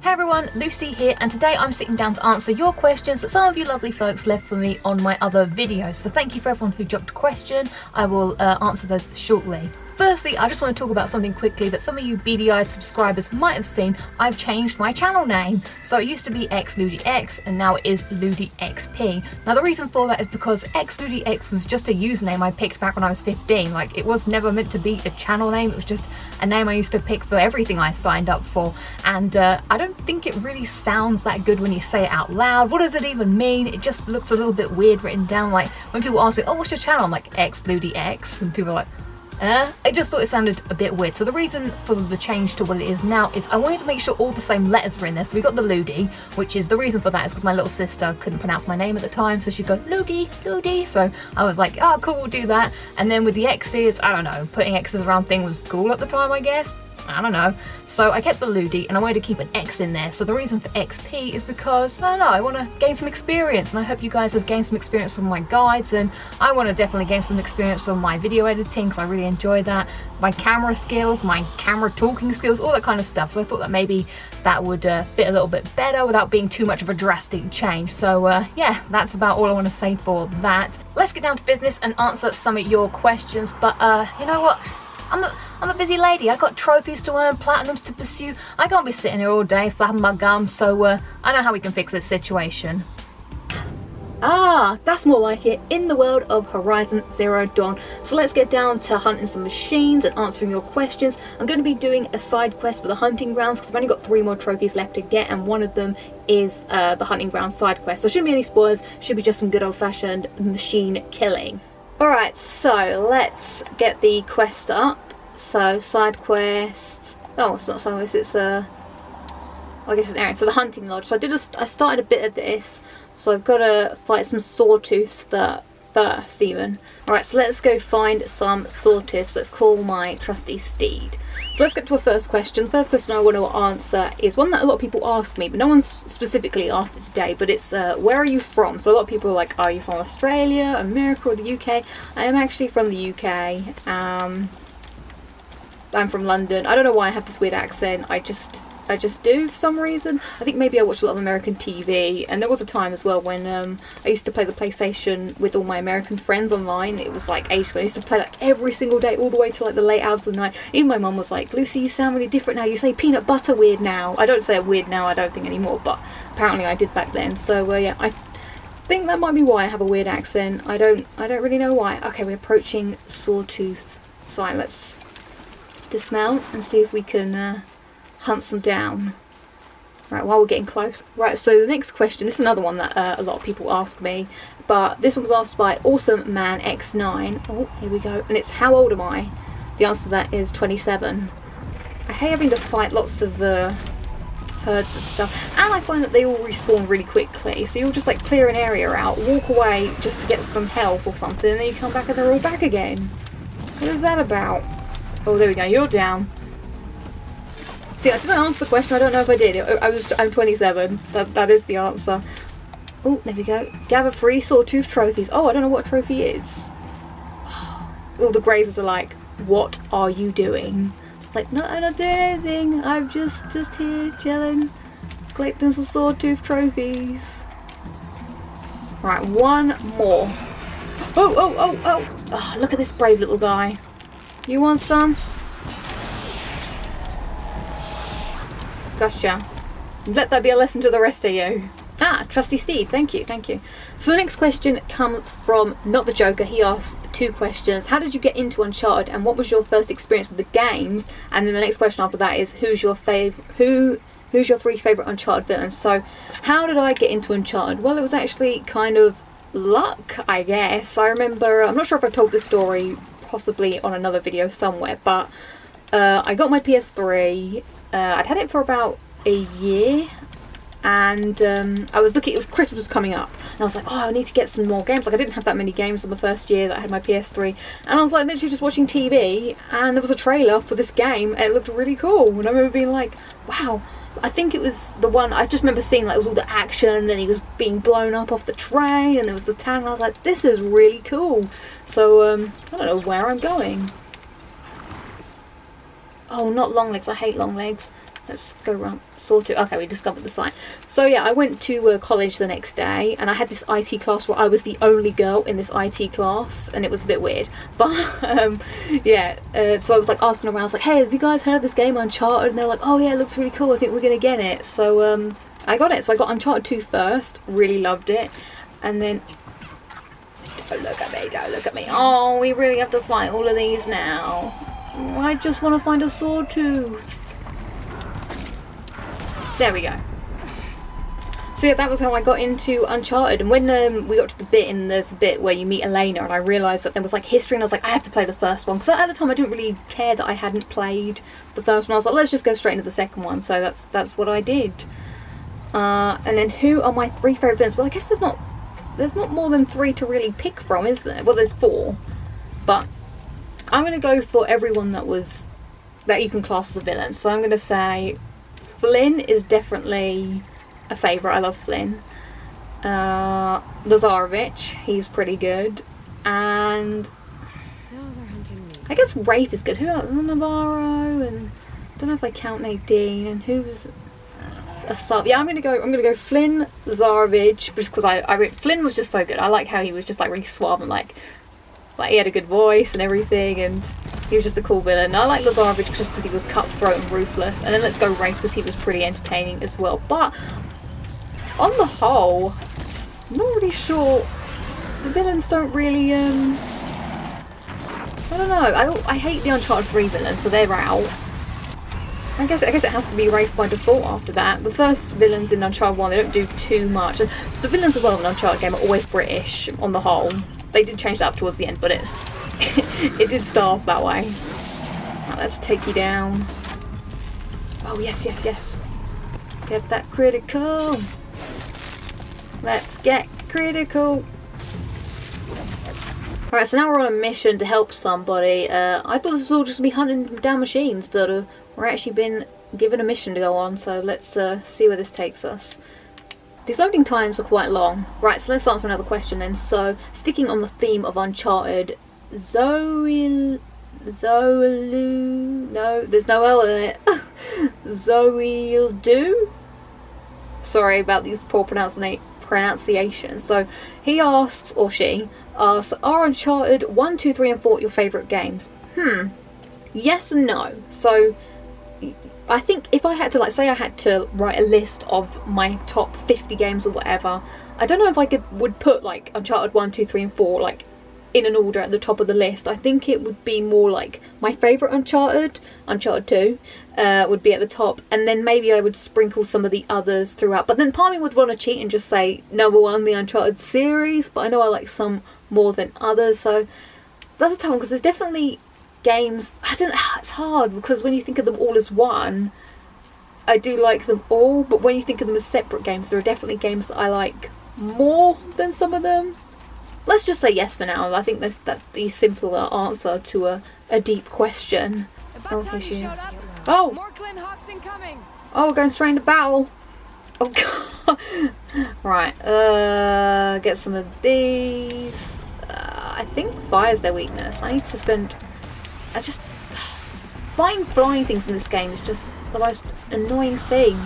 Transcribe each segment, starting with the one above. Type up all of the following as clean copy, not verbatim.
Hey everyone, Lucy here, and today I'm sitting down to answer your questions that some of you lovely folks left for me on my other videos. So thank you for everyone who dropped a question. I will answer those shortly. Firstly, I just want to talk about something quickly that some of you BDI subscribers might have seen. I've changed my channel name. So it used to be XLudyX and now it is LudyXP. Now the reason for that is because XLudyX was just a username I picked back when I was 15. Like, it was never meant to be a channel name, it was just a name I used to pick for everything I signed up for. And I don't think it really sounds that good when you say it out loud. What does it even mean? It just looks a little bit weird written down. Like when people ask me, oh, what's your channel? I'm like, XLudyX, and people are like, I just thought it sounded a bit weird. So the reason for the change to what it is now is I wanted to make sure all the same letters were in there. So we got the Ludy, which is the reason for that is because my little sister couldn't pronounce my name at the time, so she'd go Ludy, Ludy. So I was like, oh cool, we'll do that. And then with the X's, I don't know, putting X's around thing was cool at the time, I guess. I don't know. So I kept the Ludy and I wanted to keep an X in there. So the reason for XP is because, I don't know, I want to gain some experience, and I hope you guys have gained some experience from my guides, and I want to definitely gain some experience from my video editing because I really enjoy that. My camera skills, my camera talking skills, all that kind of stuff. So I thought that maybe that would fit a little bit better without being too much of a drastic change. So yeah, that's about all I want to say for that. Let's get down to business and answer some of your questions. But you know what? I'm a busy lady. I got trophies to earn, platinums to pursue. I can't be sitting here all day flapping my gums, so I know how we can fix this situation. Ah, that's more like it, in the world of Horizon Zero Dawn. So let's get down to hunting some machines and answering your questions. I'm going to be doing a side quest for the hunting grounds because I've only got 3 more trophies left to get, and one of them is the hunting grounds side quest. So shouldn't be any spoilers, should be just some good old-fashioned machine killing. Alright, so let's get the quest up. So side quest, oh, it's not side quest, it's I guess it's an errand. So the hunting lodge. So I started a bit of this, so I've got to fight some sawtooths first even. Alright, so let's go find some sawtooths. Let's call my trusty steed. So let's get to a first question. The first question I want to answer is one that a lot of people ask me, but no one's specifically asked it today, but it's where are you from? So a lot of people are like, are you from Australia, America, or the UK? I am actually from the UK. I'm from London. I don't know why I have this weird accent. I just do for some reason. I think maybe I watch a lot of American TV, and there was a time as well when I used to play the PlayStation with all my American friends online. It was like ages ago. I used to play like every single day, all the way to like the late hours of the night. Even my mum was like, Lucy, you sound really different now. You say peanut butter weird now. I don't say it weird now, I don't think anymore, but apparently I did back then. So yeah, I think that might be why I have a weird accent. I don't really know why. Okay, we're approaching Sawtooth Sign. Let's dismount and see if we can hunt some down. Right, while we're getting close. Right, so the next question, this is another one that a lot of people ask me, but this one was asked by Awesome Man X9. Oh, here we go. And it's, how old am I? The answer to that is 27. I hate having to fight lots of herds of stuff, and I find that they all respawn really quickly, so you'll just like clear an area out, walk away just to get some health or something, and then you come back and they're all back again. What is that about? Oh, there we go, you're down. See, I didn't answer the question, I don't know if I did. I'm 27, that is the answer. Oh, there we go. Gather 3 sawtooth trophies. Oh, I don't know what a trophy is. All the grazers are like, what are you doing? Just like, no, I'm not doing anything. I'm just here, chilling, collecting some sawtooth trophies. Right, one more. Oh, look at this brave little guy. You want some? Gotcha. Let that be a lesson to the rest of you. Ah, trusty steed. Thank you. So the next question comes from Not the Joker. He asked 2 questions. How did you get into Uncharted, and what was your first experience with the games? And then the next question after that is, who's your 3 favourite Uncharted villains? So how did I get into Uncharted? Well, it was actually kind of luck, I guess. I remember, I'm not sure if I've told this story possibly on another video somewhere, but I got my PS3. I'd had it for about a year, and I was looking, it was Christmas was coming up, and I was like, oh, I need to get some more games. Like, I didn't have that many games on the first year that I had my PS3, and I was like literally just watching TV, and there was a trailer for this game, and it looked really cool, and I remember being like, wow. I think it was the one, I just remember seeing like it was all the action, and he was being blown up off the train, and there was the town, and I was like, this is really cool. So I don't know where I'm going. Oh, not long legs, I hate long legs. Let's go around. Sort of. Okay, we discovered the site. So yeah, I went to college the next day, and I had this IT class where I was the only girl in this IT class, and it was a bit weird. But yeah, so I was like asking around, I was like, hey, have you guys heard of this game Uncharted? And they're like, oh yeah, it looks really cool. I think we're gonna get it. So I got it. So I got Uncharted 2 first. Really loved it, and then. Don't look at me, don't look at me. Oh, we really have to fight all of these now. I just want to find a sawtooth. There we go. So yeah, that was how I got into Uncharted. And when we got to the bit, and there's a bit where you meet Elena, and I realised that there was like history, and I was like, I have to play the first one. Because at the time I didn't really care that I hadn't played the first one. I was like, let's just go straight into the second one. So that's what I did. And then who are my 3 favourite villains? Well, I guess there's not more than 3 to really pick from, is there? Well, there's 4. But I'm going to go for everyone that you can class as a villain. So I'm going to say Flynn is definitely a favourite. I love Flynn. Lazarevich, he's pretty good. And I guess Rafe is good. Who else? Navarro, and I don't know if I count Nadine, and who's a sub. Yeah, I'm gonna go Flynn, Lazarevich, just because Flynn was just so good. I like how he was just like really suave and like he had a good voice and everything, and he was just a cool villain. I like Lazarevich just because he was cutthroat and ruthless, and then let's go Rafe because he was pretty entertaining as well. But on the whole, I'm not really sure. The villains don't really I don't know. I hate the Uncharted 3 villains, so they're out. I guess it has to be Rafe by default after that. The first villains in Uncharted 1, they don't do too much. And the villains as well in an Uncharted game are always British on the whole. They did change that up towards the end, but it did start off that way. Right, let's take you down. Oh, yes, yes, yes. Get that critical. Let's get critical. Alright, so now we're on a mission to help somebody. I thought this was all just be hunting down machines, but we're actually been given a mission to go on, so let's see where this takes us. These loading times are quite long. Right, so let's answer another question then. So, sticking on the theme of Uncharted, no, there's no L in it. Zoildu? Sorry about these poor pronunciations. So, he asks, or she asks, are Uncharted 1, 2, 3 and 4 your favourite games? Yes and no. So, I think if I had to, like, say I had to write a list of my top 50 games or whatever, I don't know if I would put, like, Uncharted 1, 2, 3 and 4, like, in an order at the top of the list. I think it would be more like my favourite Uncharted 2, would be at the top, and then maybe I would sprinkle some of the others throughout. But then part of me would want to cheat and just say number 1, the Uncharted series, but I know I like some more than others, so that's a tough one, because there's definitely games, it's hard, because when you think of them all as one, I do like them all, but when you think of them as separate games, there are definitely games that I like more than some of them. Let's just say yes for now. I think that's the simpler answer to a deep question. Oh, here she is. Oh! More Glen Hawks incoming. Oh, we're going straight into battle. Oh god. Right, get some of these. I think fire's their weakness. I need to spend... buying flying things in this game is just the most annoying thing.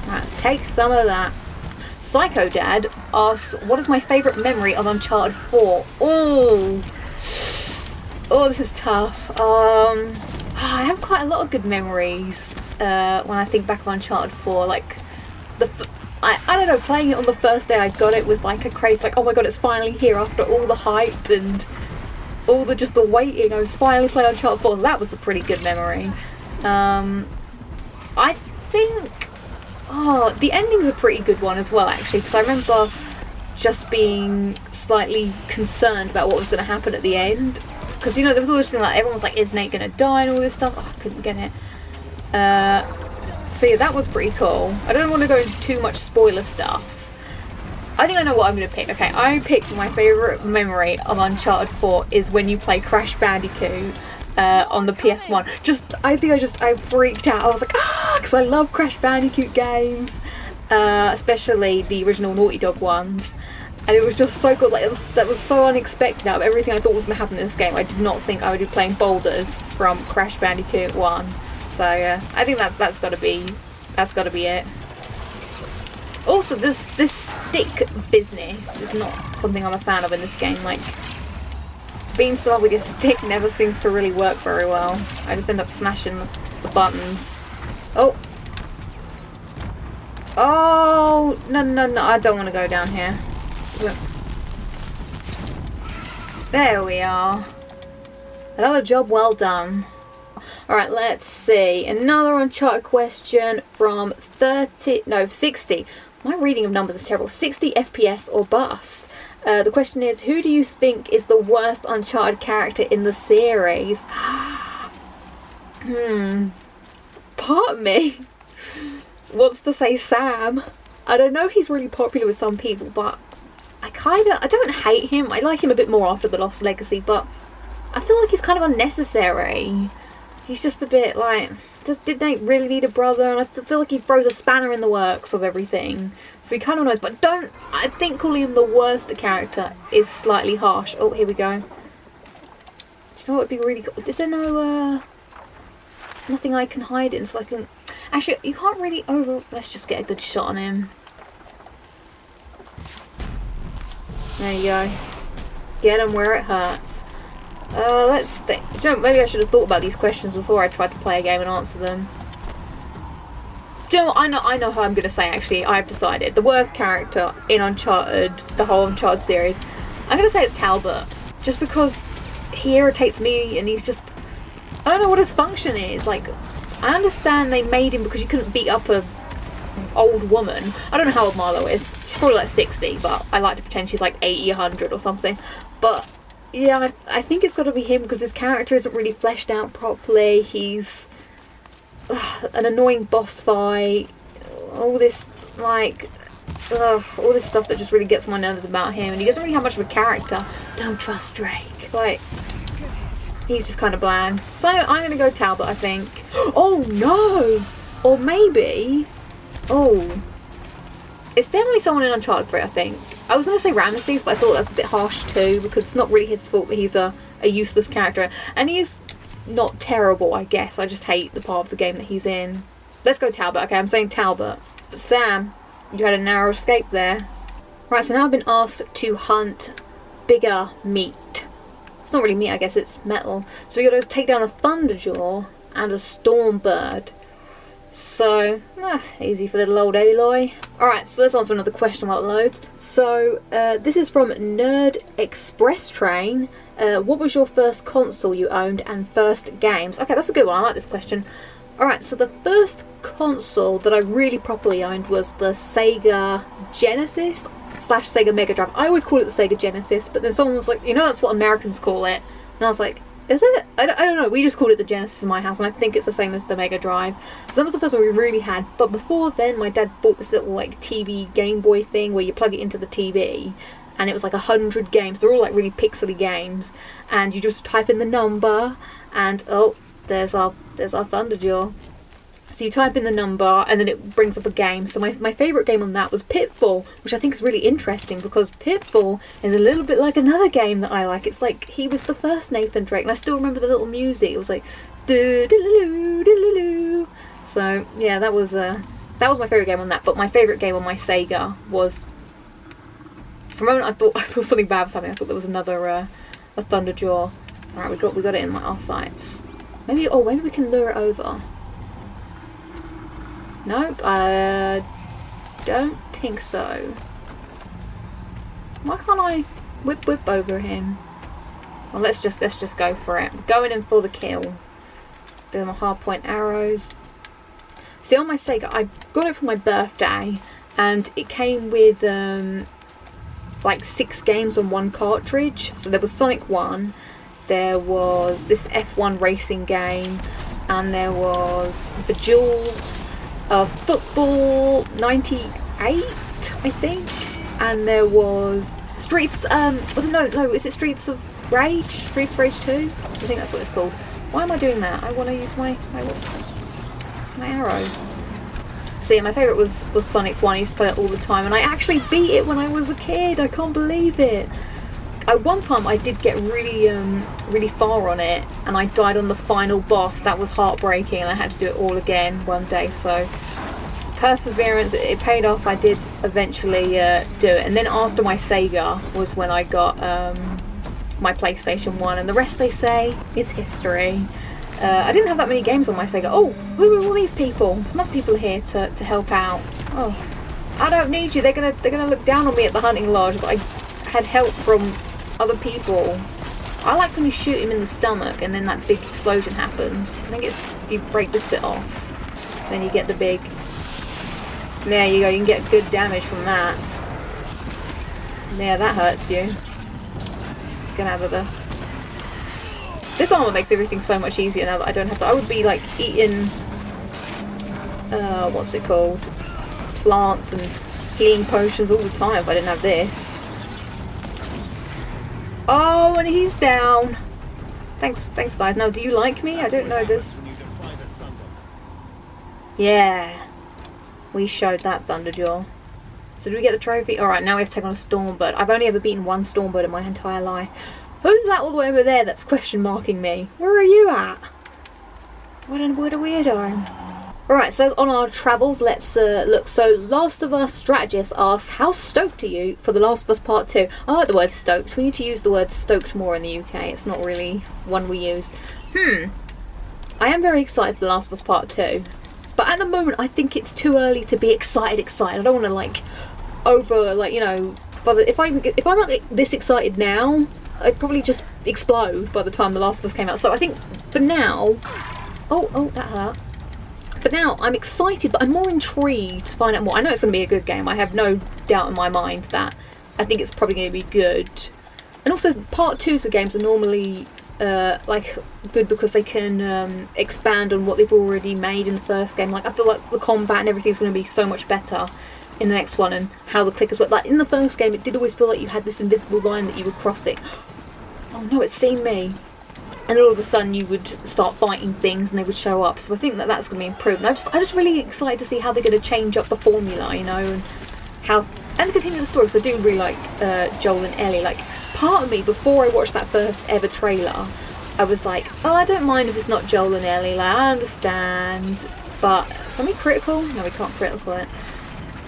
Right, let's take some of that. Psycho Dad asks, what is my favourite memory of Uncharted 4? Oh, this is tough. I have quite a lot of good memories when I think back of Uncharted 4. Like, I don't know, playing it on the first day I got it was like a craze, like, oh my god, it's finally here after all the hype and all the waiting. I was finally playing Uncharted 4, so that was a pretty good memory. I think, the ending's a pretty good one as well, actually, because I remember just being slightly concerned about what was going to happen at the end, because, you know, there was always this thing like, everyone was like, is Nate going to die and all this stuff. I couldn't get it. So yeah, that was pretty cool. I don't want to go into too much spoiler stuff. I think I know what I'm going to pick. Okay, I picked my favourite memory of Uncharted 4 is when you play Crash Bandicoot on the PS1. I freaked out. I was like, because I love Crash Bandicoot games, especially the original Naughty Dog ones. And it was just so cool. Like, that was so unexpected out of everything I thought was going to happen in this game. I did not think I would be playing boulders from Crash Bandicoot 1. So So yeah, I think that's got to be it. Also, this stick business is not something I'm a fan of in this game. Like, being stuck with a stick never seems to really work very well. I just end up smashing the buttons. Oh. Oh, no, I don't want to go down here. There we are. Another job well done. Alright, let's see. Another Uncharted question from 60. My reading of numbers is terrible. 60 FPS or bust. The question is, who do you think is the worst Uncharted character in the series? Part of me wants to say Sam. I don't know, he's really popular with some people, but I don't hate him. I like him a bit more after The Lost Legacy, but I feel like he's kind of unnecessary. He's just a bit like, did they really need a brother? And I feel like he throws a spanner in the works of everything. So he kind of knows, but I think calling him the worst character is slightly harsh. Oh, here we go. Do you know what would be really cool? Is there no, nothing I can hide in so I can... Actually, you can't really let's just get a good shot on him. There you go. Get him where it hurts. Let's think. Do you know, maybe I should have thought about these questions before I tried to play a game and answer them. Do you know what? I know how I'm going to say, actually. I've decided. The worst character in Uncharted, the whole Uncharted series, I'm going to say it's Talbot. Just because he irritates me and he's just... I don't know what his function is. Like, I understand they made him because you couldn't beat up a old woman. I don't know how old Marlo is. She's probably like 60, but I like to pretend she's like 80, 100 or something. But yeah, I think it's got to be him because his character isn't really fleshed out properly. He's an annoying boss fight. All this like all this stuff that just really gets my nerves about him, and he doesn't really have much of a character. Don't trust Drake. Like, he's just kind of bland. So I'm going to go Talbot, I think. Oh no! Or maybe... Oh. It's definitely someone in Uncharted 3, I think. I was going to say Ramesses, but I thought that's a bit harsh too, because it's not really his fault that he's a useless character. And he is not terrible, I guess. I just hate the part of the game that he's in. Let's go Talbot. Okay, I'm saying Talbot. But Sam, you had a narrow escape there. Right, so now I've been asked to hunt bigger meat. It's not really meat, I guess it's metal. So we got to take down a Thunderjaw and a Stormbird. So, easy for little old Aloy. Alright, so let's answer another question while it loads. So, this is from Nerd Express Train. What was your first console you owned and first games? Okay, that's a good one. I like this question. Alright, so the first console that I really properly owned was the Sega Genesis / Sega Mega Drive. I always call it the Sega Genesis, but then someone was like, you know, that's what Americans call it. And I was like, is it? I don't know. We just called it the Genesis in my house, and I think it's the same as the Mega Drive. So that was the first one we really had. But before then, my dad bought this little like TV Game Boy thing where you plug it into the TV, and it was like 100 games. They're all like really pixely games, and you just type in the number, and oh, there's our Thunderjaw. So you type in the number and then it brings up a game. So my favourite game on that was Pitfall, which I think is really interesting because Pitfall is a little bit like another game that I like. It's like he was the first Nathan Drake, and I still remember the little music. It was like do do do do do. So yeah, that was my favourite game on that. But my favourite game on my Sega was, for a moment I thought something bad was happening. I thought there was another a Thunderjaw. Alright, we got it in our sights. Maybe we can lure it over. Nope, I don't think so. Why can't I whip over him? Well, let's just go for it. Going in for the kill. Doing my hardpoint arrows. See, on my Sega, I got it for my birthday, and it came with like 6 games on one cartridge. So there was Sonic 1, there was this F1 racing game, and there was Bejeweled. Football 98, I think, and there was Streets. Is it Streets of Rage? Streets of Rage 2? I think that's what it's called. Why am I doing that? I want to use my arrows. So yeah, my favourite was Sonic 1. I used to play it all the time, and I actually beat it when I was a kid. I can't believe it. one time I did get really far on it, and I died on the final boss. That was heartbreaking, and I had to do it all again one day. So perseverance, it paid off. I did eventually do it, and then after my Sega was when I got my PlayStation 1, and the rest, they say, is history. I didn't have that many games on my Sega. Oh, who are all these people? Some other people here to help out. Oh, I don't need you. They're gonna look down on me at the hunting lodge, but I had help from other people. I like when you shoot him in the stomach and then that big explosion happens. I think it's you break this bit off, then you get the big. There you go. You can get good damage from that. Yeah, that hurts you. Let's get out of the. This armor makes everything so much easier now that I don't have to. I would be like eating, what's it called? Plants and healing potions all the time if I didn't have this. Oh, and he's down. Thanks guys. Now, do you like me? I don't know this. Yeah. We showed that, Thunderjaw. So do we get the trophy? Alright, now we have to take on a Stormbird. I've only ever beaten one Stormbird in my entire life. Who's that all the way over there that's question marking me? Where are you at? What a weirdo. Alright, so on our travels, let's look. So Last of Us Strategist asks, how stoked are you for The Last of Us Part 2? I like the word stoked. We need to use the word stoked more in the UK. It's not really one we use. I am very excited for The Last of Us Part 2. But at the moment, I think it's too early to be excited. I don't want to, like, but if I'm not like, this excited now, I'd probably just explode by the time The Last of Us came out. So I think for now, oh, that hurt. But now I'm excited, but I'm more intrigued to find out more. I know it's going to be a good game. I have no doubt in my mind that I think it's probably going to be good. And also, part 2s of games are normally like good because they can expand on what they've already made in the first game. Like I feel like the combat and everything's going to be so much better in the next one, and how the clickers work. Like in the first game, it did always feel like you had this invisible line that you were crossing. Oh no, it's seen me. And then all of a sudden you would start fighting things and they would show up. So I think that that's going to be improved. And I'm just really excited to see how they're going to change up the formula, you know, and continue the story. Because I do really like Joel and Ellie. Like, part of me, before I watched that first ever trailer, I was like, oh, I don't mind if it's not Joel and Ellie. Like, I understand. But can we critical? No, we can't critical it.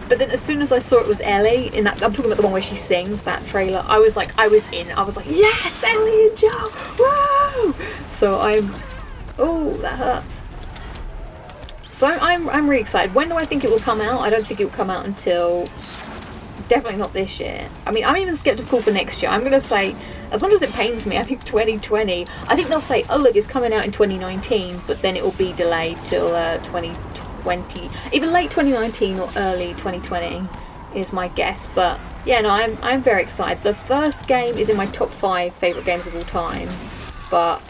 But then as soon as I saw it was Ellie, in that, I'm talking about the one where she sings, that trailer, I was in. I was like, yes, Ellie and Joel, woo! So oh, that hurt. So I'm really excited. When do I think it will come out? I don't think it will come out until, definitely not this year. I mean, I'm even skeptical for next year. I'm going to say, as much as it pains me, I think 2020, I think they'll say, oh look, it's coming out in 2019, but then it will be delayed till 2020, even late 2019 or early 2020 is my guess. But yeah, no, I'm very excited. The first game is in my top 5 favourite games of all time, but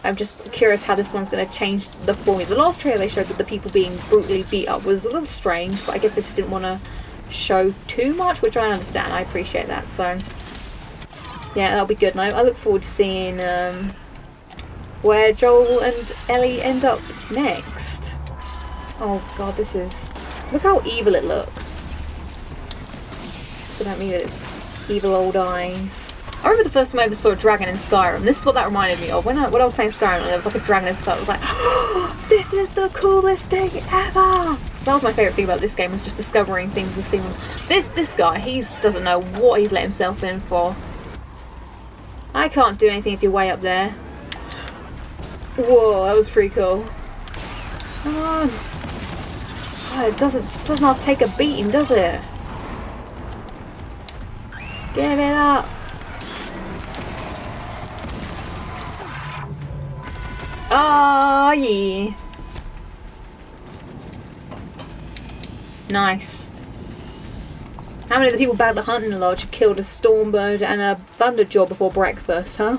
I'm just curious how this one's going to change the formula. The last trailer they showed with the people being brutally beat up was a little strange, but I guess they just didn't want to show too much, which I understand. I appreciate that. So yeah, that'll be good. And I look forward to seeing where Joel and Ellie end up next. Oh god, this is... Look how evil it looks. I don't mean that it's evil old eyes. I remember the first time I ever saw a dragon in Skyrim. This is what that reminded me of. When I was playing Skyrim and there was like a dragon and stuff, I was like, oh, this is the coolest thing ever! That was my favourite thing about this game, was just discovering things and seeing them. This guy, he doesn't know what he's let himself in for. I can't do anything if you're way up there. Whoa, that was pretty cool. Come on. Oh, it doesn't have to take a beating, does it? Give it up. Oh, yeah. Nice. How many of the people back at the hunting lodge have killed a Stormbird and a Thunderjaw before breakfast, huh?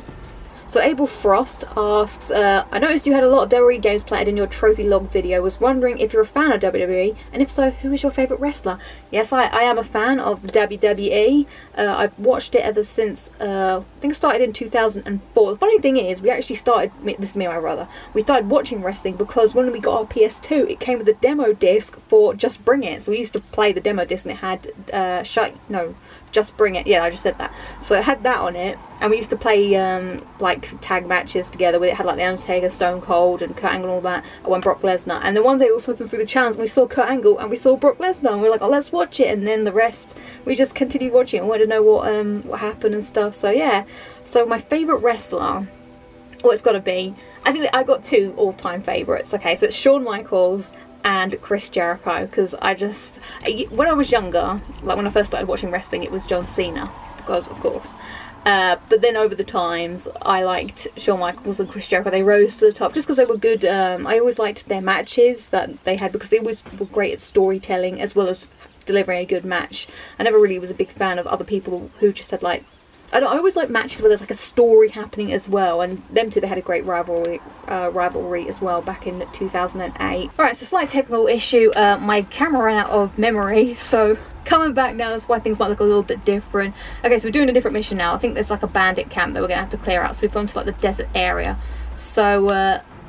So Abel Frost asks, I noticed you had a lot of WWE games played in your trophy log video. Was wondering if you're a fan of WWE, and if so, who is your favourite wrestler? Yes, I am a fan of WWE. I've watched it ever since, I think it started in 2004. The funny thing is, we actually started, this is me and my brother, we started watching wrestling because when we got our PS2, it came with a demo disc for Just Bring It. So we used to play the demo disc and it had Just Bring It. Yeah, I just said that. So it had that on it, and we used to play like tag matches together with it. Had like the Undertaker, Stone Cold, and Kurt Angle and all that. I went Brock Lesnar, and then one day we were flipping through the channels and we saw Kurt Angle and we saw Brock Lesnar, and we were like, oh, let's watch it. And then the rest, we just continued watching and wanted to know what happened and stuff. So yeah. So my favourite wrestler, oh, it's got to be, I think that I got 2 all-time favourites. Okay, so it's Shawn Michaels and Chris Jericho, because when I was younger, like when I first started watching wrestling, it was John Cena, because of course, but then over the times I liked Shawn Michaels and Chris Jericho. They rose to the top just because they were good. I always liked their matches that they had, because they always were great at storytelling as well as delivering a good match. I never really was a big fan of other people who just had like, I always like matches where there's like a story happening as well, and them two, they had a great rivalry as well back in 2008. Alright, so slight technical issue, my camera ran out of memory, so coming back now, that's why things might look a little bit different. Okay, so we're doing a different mission now. I think there's like a bandit camp that we're going to have to clear out, so we've gone to like the desert area. So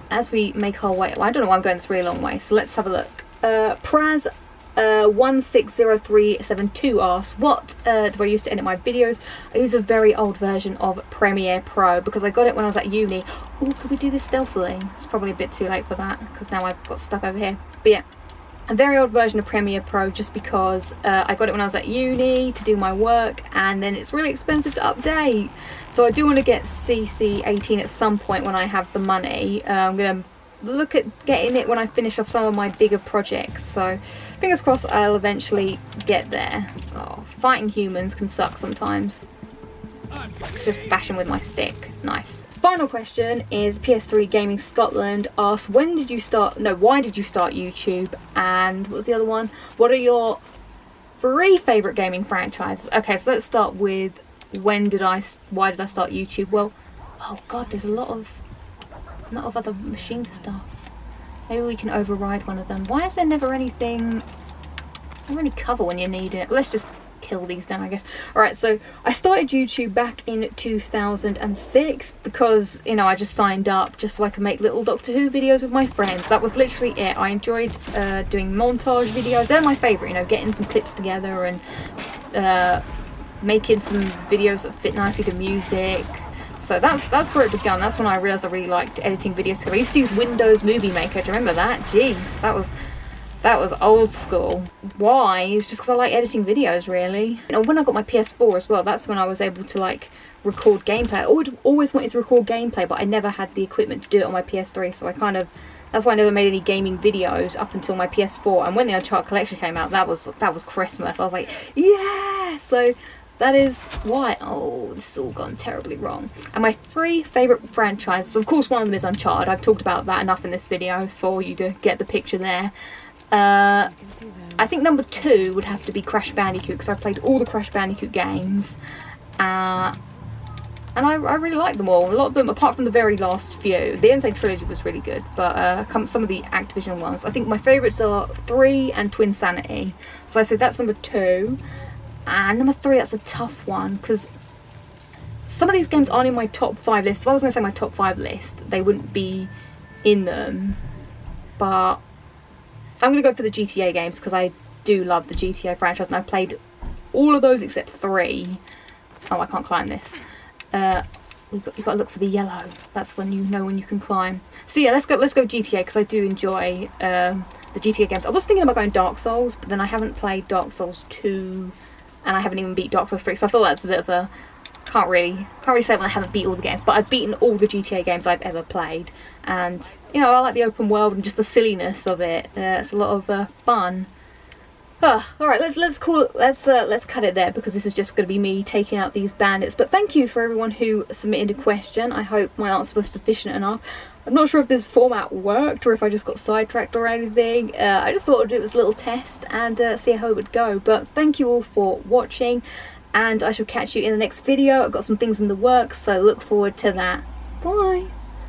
as we make our way, well, I don't know why I'm going this really long way, so let's have a look. Praz 160372 asks, what do I use to edit my videos? I use a very old version of Premiere Pro because I got it when I was at uni. Oh, could we do this stealthily? It's probably a bit too late for that because now I've got stuff over here. But yeah, a very old version of Premiere Pro just because I got it when I was at uni to do my work, and then it's really expensive to update. So I do want to get CC18 at some point when I have the money. I'm going to look at getting it when I finish off some of my bigger projects, so fingers crossed I'll eventually get there. Oh, fighting humans can suck sometimes. It's just bashing with my stick. Nice. Final question is PS3 Gaming Scotland asks, why did you start YouTube, and what was the other one? What are your 3 favourite gaming franchises? Okay, so let's start with why did I start YouTube? Well, oh god, there's a lot of other machines and stuff. Maybe we can override one of them. Why is there never anything? Not really cover when you need it. Let's just kill these down, I guess. Alright, so I started YouTube back in 2006 because, you know, I just signed up just so I could make little Doctor Who videos with my friends. That was literally it. I enjoyed doing montage videos. They're my favourite, you know, getting some clips together and making some videos that fit nicely to music. So that's where it began. That's when I realised I really liked editing videos. I used to use Windows Movie Maker. Do you remember that? Jeez, that was old school. Why? It's just because I like editing videos, really. You know, when I got my PS4 as well, that's when I was able to like record gameplay. I always wanted to record gameplay, but I never had the equipment to do it on my PS3. So that's why I never made any gaming videos up until my PS4. And when the Uncharted collection came out, that was Christmas. I was like, yeah. So that is why. Oh, this has all gone terribly wrong. And my 3 favourite franchises, of course one of them is Uncharted. I've talked about that enough in this video for you to get the picture there. I think number 2 would have to be Crash Bandicoot, because I've played all the Crash Bandicoot games. And I really like them all. A lot of them, apart from the very last few. The Insane Trilogy was really good, but some of the Activision ones. I think my favourites are 3 and Twin Sanity. So I say that's number 2. And number 3, that's a tough one, because some of these games aren't in my top 5 list. If I was going to say my top 5 list, they wouldn't be in them. But I'm going to go for the GTA games, because I do love the GTA franchise, and I've played all of those except 3. Oh, I can't climb this. You've got to look for the yellow. That's when you know when you can climb. So yeah, let's go GTA, because I do enjoy the GTA games. I was thinking about going Dark Souls, but then I haven't played Dark Souls 2. And I haven't even beat Dark Souls 3, so I feel that's a bit of a... Can't really say when I haven't beat all the games, but I've beaten all the GTA games I've ever played. And, you know, I like the open world and just the silliness of it. It's a lot of fun. Alright, let's cut it there, because this is just going to be me taking out these bandits. But thank you for everyone who submitted a question. I hope my answer was sufficient enough. I'm not sure if this format worked or if I just got sidetracked or anything. I just thought I'd do it as a little test and see how it would go. But thank you all for watching, and I shall catch you in the next video. I've got some things in the works, so look forward to that. Bye!